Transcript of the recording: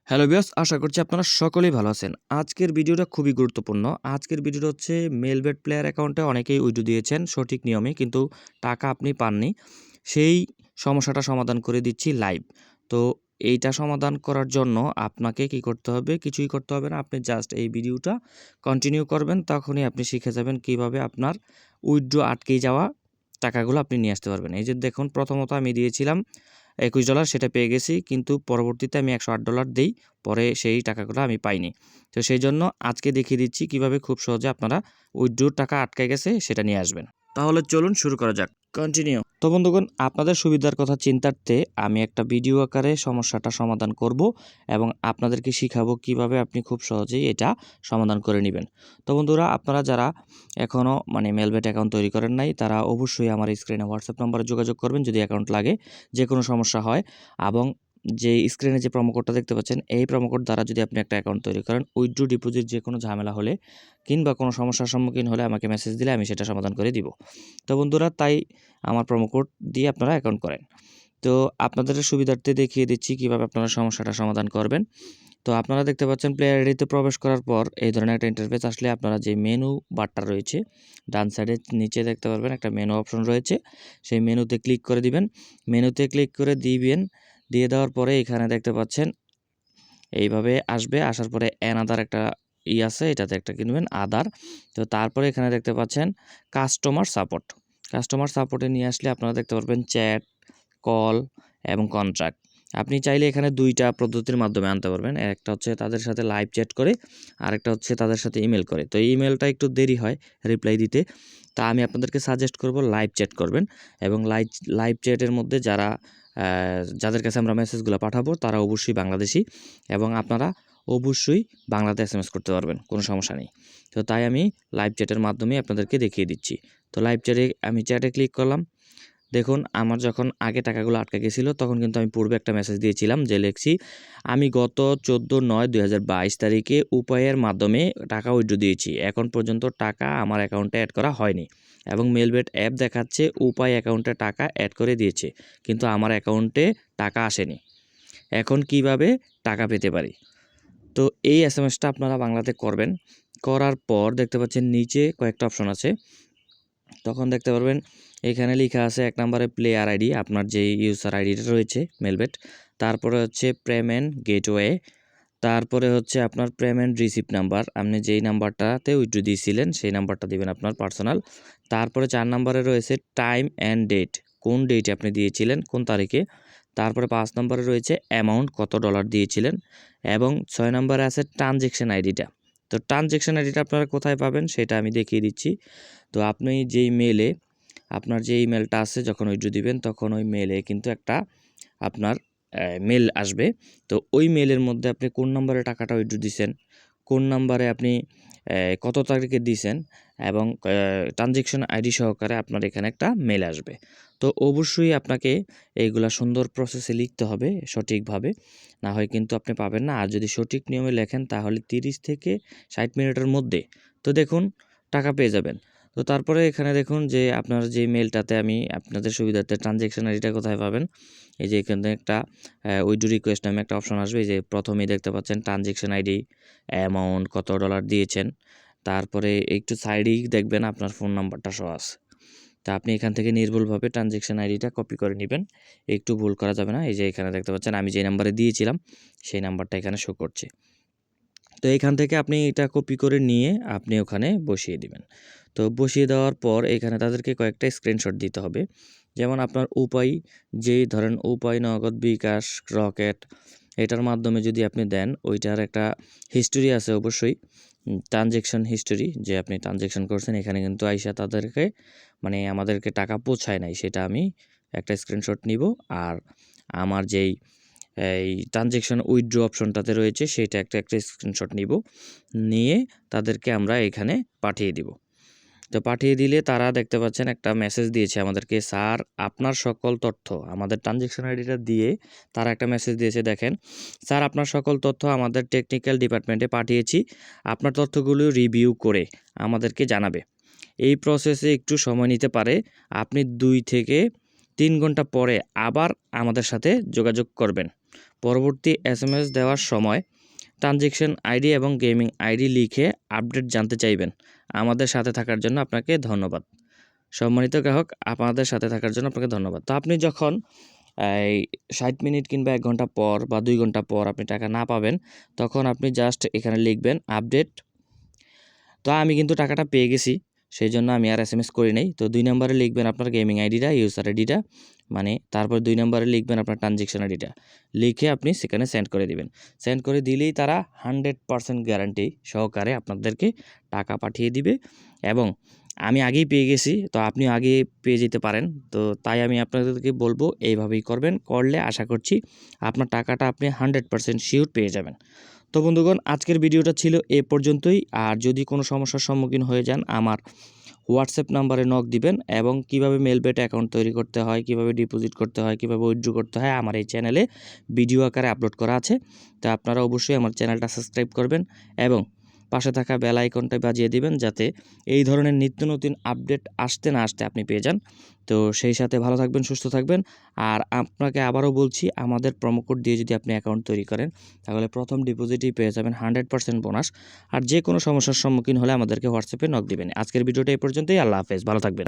Hello viewers, আশা করছি আপনারা সকলেই ভালো আছেন। আজকের ভিডিওটা খুবই গুরুত্বপূর্ণ। আজকের ভিডিওটা হচ্ছে মেলবেট প্লেয়ার অ্যাকাউন্টে অনেকেই উইথড্র দিয়েছেন সঠিক নিয়মে, কিন্তু টাকা আপনি পাননি। সেই সমস্যাটা সমাধান করে দিচ্ছি লাইভ। তো এইটা সমাধান করার জন্য আপনাকে কি করতে হবে? কিছুই করতে হবে না। আপনি জাস্ট এই ভিডিওটা কন্টিনিউ করবেন, তখনই আপনি শিখে যাবেন কিভাবে আপনার উইথড্র আটকে যাওয়া টাকাগুলো আপনি নিয়ে আসতে পারবেন। এই যে দেখুন, প্রথমত আমি দিয়েছিলাম $21, সেটা পেয়ে গেছি, কিন্তু পরবর্তীতে আমি $108 দেই, পরে সেই টাকাগুলো আমি পাইনি। তো সেই জন্য আজকে দেখিয়ে দিচ্ছি কিভাবে খুব সহজে আপনারা উইথড্রোর টাকা আটকে গেছে সেটা নিয়ে আসবেন। তাহলে চলুন শুরু করা যাক। কন্টিনিউ। তো বন্ধুগণ, আপনাদের সুবিধার কথা চিন্তার্থে আমি একটা ভিডিও আকারে সমস্যাটা সমাধান করব এবং আপনাদেরকে শিখাবো কিভাবে আপনি খুব সহজেই এটা সমাধান করে নেবেন। তো বন্ধুরা, আপনারা যারা এখনও মেলবেট অ্যাকাউন্ট তৈরি করেন নাই, তারা অবশ্যই আমার স্ক্রিনে হোয়াটসঅ্যাপ নাম্বারে যোগাযোগ করবেন যদি অ্যাকাউন্ট লাগে, যে কোনো সমস্যা হয়। এবং যে স্ক্রিনে যে প্রোমো কোডটা দেখতে পাচ্ছেন, এই প্রোমো কোড দ্বারা যদি আপনি একটা অ্যাকাউন্ট তৈরি করেন, উইথড্র ডিপোজিট যে কোনো ঝামেলা হলে কিংবা কোনো সমস্যার সম্মুখীন হলে আমাকে মেসেজ দিলে আমি সেটা সমাধান করে দিব। তো বন্ধুরা, তাই আমার প্রোমো কোড দিয়ে আপনারা অ্যাকাউন্ট করেন। তো আপনাদের সুবিধার্থে দেখিয়ে দিচ্ছি কিভাবে আপনারা সমস্যাটা সমাধান করবেন। তো আপনারা দেখতে পাচ্ছেন, প্লেয়ার আইডিতে প্রবেশ করার পর এই ধরনের একটা ইন্টারফেস আসলে আপনারা যে মেনু বারটা রয়েছে ডান সাইডে নিচে দেখতে পারবেন একটা মেনু অপশন রয়েছে, সেই মেনুতে ক্লিক করে দিবেন। মেনুতে ক্লিক করে দিবেন, দিয়ে দেওয়ার পরে এখানে দেখতে পাচ্ছেন এইভাবে আসবে। আসার পরে অ্যানাদার একটা আছে, এটাতে একটা কিনবেন আদার। তো তারপরে এখানে দেখতে পাচ্ছেন কাস্টমার সাপোর্ট। কাস্টমার সাপোর্টে নিয়ে আসলে আপনারা দেখতে পারবেন চ্যাট, কল এবং কন্ট্রাক্ট। আপনি চাইলে এখানে দুইটা পদ্ধতির মাধ্যমে আনতে পারবেন। একটা হচ্ছে তাদের সাথে লাইভ চ্যাট করে, আরেকটা হচ্ছে তাদের সাথে ইমেল করে। তো ইমেলটা একটু দেরি হয় রিপ্লাই দিতে, তা আমি আপনাদেরকে সাজেস্ট করব লাইভ চ্যাট করবেন। এবং লাইভ চ্যাটের মধ্যে যাদের কাছে আমরা মেসেজগুলো পাঠাবো তারা অবশ্যই বাংলাদেশি, এবং আপনারা অবশ্যই বাংলাতে SMS করতে পারবেন, কোনো সমস্যা নেই। তো তাই আমি লাইভ চ্যাটের মাধ্যমে আপনাদেরকে দেখিয়ে দিচ্ছি। তো লাইভ চ্যাটে আমি চ্যাটে ক্লিক করলাম। দেখুন, আমার যখন আগে টাকাগুলো আটকে গেছিলো তখন কিন্তু আমি পূর্বে একটা মেসেজ দিয়েছিলাম, যে লিখছি আমি গত 14/9/2022 তারিখে উপায়ের মাধ্যমে টাকা উইথড্র দিয়েছি, এখন পর্যন্ত টাকা আমার অ্যাকাউন্টে অ্যাড করা হয়নি, এবং মেলবেট অ্যাপ দেখাচ্ছে উপায় অ্যাকাউন্টে টাকা অ্যাড করে দিয়েছে, কিন্তু আমার অ্যাকাউন্টে টাকা আসেনি। এখন কিভাবে টাকা পেতে পারি? তো এই SMS-টা আপনারা বাংলাতে করবেন। করার পর দেখতে পাচ্ছেন নিচে কয়েকটা অপশন আছে, তখন দেখতে পারবেন এখানে লেখা আছে 1 নম্বরে প্লেয়ার আইডি, আপনার যে ইউজার আইডিটা রয়েছে মেলবেট, তারপরে হচ্ছে পেমেন্ট গেটওয়ে, তারপরে হচ্ছে আপনার পেমেন্ট রিসিপ্ট নাম্বার, আপনি যেই নাম্বারটাতে উইথড্র দিয়েছিলেন সেই নাম্বারটা দিবেন আপনার পার্সোনাল। তারপরে 4 নম্বরে রয়েছে টাইম অ্যান্ড ডেট, কোন ডেটে আপনি দিয়েছিলেন, কোন তারিখে। তারপরে 5 নম্বরে রয়েছে অ্যামাউন্ট, কত ডলার দিয়েছিলেন। এবং 6 নম্বরে আছে ট্রানজ্যাকশন আইডিটা। তো ট্রানজ্যাকশন আইডিটা আপনারা কোথায় পাবেন সেটা আমি দেখিয়ে দিচ্ছি। তো আপনি যেই মেলে, আপনার যে ইমেলটা আছে, যখন উইথড্র দিবেন তখন ওই মেলে কিন্তু একটা আপনার মেল আসবে। তো ওই মেলের মধ্যে আপনি কোন নম্বরে টাকাটা উইথড্র দিছেন, কোন নাম্বারে আপনি কত তারিখে দিছেন, এবং ট্রানজ্যাকশন আইডি সহকারে আপনার এখানে একটা মেল আসবে। তো অবশ্যই আপনাকে এইগুলা সুন্দর প্রসেসে লিখতে হবে সঠিকভাবে, না হয় কিন্তু আপনি পাবেন না। আর যদি সঠিক নিয়মে লেখেন তাহলে 30 থেকে 60 মিনিটের মধ্যে তো দেখুন টাকা পেয়ে যাবেন। তো তারপরে এখানে দেখুন যে আপনার যে মেলটাতে আমি আপনাদের সুবিধার্থে ট্রানজ্যাকশন আইডিটা কোথায় পাবেন, এই যে এখানে একটা উইথড্র রিকোয়েস্ট নামে একটা অপশন আসবে, এই যে প্রথমেই দেখতে পাচ্ছেন ট্রানজ্যাকশন আইডি, অ্যামাউন্ট, কত ডলার দিয়েছেন, তারপরে একটু সাইডেই দেখবেন আপনার ফোন নাম্বারটা সহ আছে। তা আপনি এখান থেকে নির্ভুলভাবে ট্রানজ্যাকশন আইডিটা কপি করে নেবেন, একটু ভুল করা যাবে না। এই যে এখানে দেখতে পাচ্ছেন আমি যে নাম্বারে দিয়েছিলাম সেই নাম্বারটা এখানে শো করছে। তো এখান থেকে আপনি এটা কপি করে নিয়ে আপনি ওখানে বসিয়ে দিবেন। তো বসিয়ে দেওয়ার পর এখানে তাদেরকে কয়েকটা স্ক্রিনশট দিতে হবে। যেমন আপনার উপায়, যেই ধরেন উপায়, নগদ, বিকাশ, রকেট, এটার মাধ্যমে যদি আপনি দেন, ওইটার একটা হিস্টোরি আছে অবশ্যই, ট্রানজ্যাকশন হিস্টোরি, যে আপনি ট্রানজ্যাকশন করছেন, এখানে কিন্তু আইসা তাদেরকে আমাদেরকে টাকা পৌঁছায় নাই সেটা আমি একটা স্ক্রিনশট নিব। আর আমার যেই এই ট্রানজ্যাকশন উইথড্র অপশনটাতে রয়েছে সেটা একটা স্ক্রিনশট নিব, নিয়ে তাদেরকে আমরা এখানে পাঠিয়ে দিব। তো পাঠিয়ে দিলে তারা দেখতে পাচ্ছেন একটা মেসেজ দিয়েছে আমাদেরকে, স্যার আপনার সকল তথ্য, আমাদের ট্রানজ্যাকশন আইডিটা দিয়ে তারা একটা মেসেজ দিয়েছে, দেখেন স্যার আপনার সকল তথ্য আমাদের টেকনিক্যাল ডিপার্টমেন্টে পাঠিয়েছি, আপনার তথ্যগুলো রিভিউ করে আমাদেরকে জানাবে। এই প্রসেসে একটু সময় নিতে পারে, আপনি 2 থেকে 3 ঘন্টা পরে আবার আমাদের সাথে যোগাযোগ করবেন। পরবর্তী SMS দেওয়ার সময় ট্রানজ্যাকশন আইডি এবং গেমিং আইডি লিখে আপডেট জানতে চাইবেন। আমাদের সাথে থাকার জন্য আপনাকে ধন্যবাদ। সম্মানিত গ্রাহক, আপনাদের সাথে থাকার জন্য আপনাকে ধন্যবাদ। তো আপনি যখন এই 60 মিনিট কিংবা 1 ঘন্টা পর বা 2 ঘন্টা পর আপনি টাকা না পাবেন, তখন আপনি জাস্ট এখানে লিখবেন আপডেট। তো আমি কিন্তু টাকাটা পেয়ে গেছি, সেই জন্য আমি আর SMS করি নাই। তো 2 নম্বরে লিখবেন আপনার গেমিং আইডিটা, ইউজার আইডিটা, মানে তারপর 2 নম্বরে লিখবেন আপনার ট্রানজ্যাকশন আইডিটা, লিখে আপনি সেখানে সেন্ড করে দিবেন। সেন্ড করে দিলেই তারা 100% গ্যারান্টি সহকারে আপনাদেরকে টাকা পাঠিয়ে দিবে। এবং আমি আগেই পেয়ে গেছি, তো আপনি আগে পেয়ে যেতে পারেন। তো তাই আমি আপনাদেরকে বলবো এইভাবেই করবেন, করলে আশা করছি আপনার টাকাটা আপনি 100% শিওর পেয়ে যাবেন। তো বন্ধুগণ, আজকের ভিডিওটা ছিল এ পর্যন্তই। আর যদি কোনো সমস্যার সম্মুখীন হয়ে যান, আমার হোয়াটসঅ্যাপ নাম্বারে নক দিবেন এবং কিভাবে মেলবেট অ্যাকাউন্ট তৈরি করতে হয়, কিভাবে ডিপোজিট করতে হয়, কিভাবে উইথড্র করতে হয়, আমার এই চ্যানেলে ভিডিও আকারে আপলোড করা আছে। তো আপনারা অবশ্যই আমার চ্যানেলটা সাবস্ক্রাইব করবেন এবং পাশে থাকা বেল আইকনটা বাজিয়ে দিবেন, যাতে এই ধরনের নিত্য নতুন আপডেট আসতে না আসতে আপনি পেয়ে যান। তো সেই সাথে ভালো থাকবেন, সুস্থ থাকবেন। আর আপনাকে আবারও বলছি, আমাদের প্রোমো কোড দিয়ে যদি আপনি অ্যাকাউন্ট তৈরি করেন, তাহলে প্রথম ডিপোজিটেই পেয়ে যাবেন 100% বোনাস। আর যে কোনো সমস্যার সম্মুখীন হলে আমাদেরকে হোয়াটসঅ্যাপে নক দিবেন। আজকের ভিডিওটা এই পর্যন্তই। আল্লাহ হাফেজ, ভালো থাকবেন।